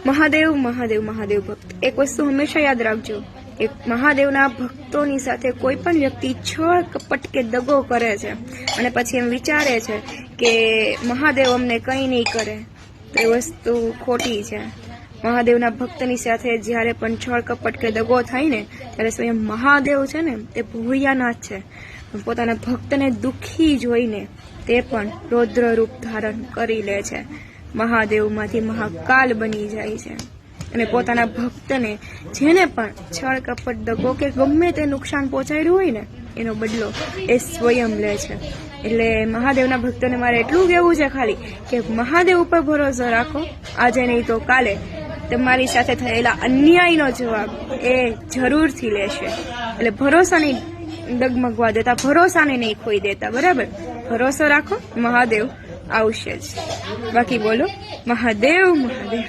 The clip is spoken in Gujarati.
મહાદેવ મહાદેવ મહાદેવ ભક્ત, એક વસ્તુ હંમેશા યાદ રાખજો, એક મહાદેવના ભક્તોની સાથે કોઈ પણ વ્યક્તિ છળ કપટ કે દગો કરે છે અને પછી એમ વિચારે છે કે મહાદેવ અમને કંઈ નહીં કરે, તો એ વસ્તુ ખોટી છે. મહાદેવના ભક્તની સાથે જ્યારે પણ છળ કપટ કે દગો થાય ને, ત્યારે સ્વયં મહાદેવ છે ને તે ભોળિયાનાથ છે, પોતાના ભક્તને દુઃખી જોઈને તે પણ રૌદ્ર રૂપ ધારણ કરી લે છે, મહાદેવમાંથી મહાકાલ બની જાય છે અને પોતાના ભક્તને જેને પણ છળ કપટ દગો કે ગમે તે નુકસાન પહોંચાડ્યું હોય ને એનો બદલો એ સ્વયં લે છે. એટલે મહાદેવના ભક્તોને મારે એટલું કહેવું છે ખાલી કે મહાદેવ ઉપર ભરોસો રાખો, આજે નહીં તો કાલે તમારી સાથે થયેલા અન્યાયનો જવાબ એ જરૂરથી લેશે. એટલે ભરોસા નહીં ડગમગવા દેતા, ભરોસાને નહીં ખોઈ દેતા, બરાબર? ભરોસો રાખો, મહાદેવ આવશે જ. બાકી બોલો મહાદેવ મહાદેવ.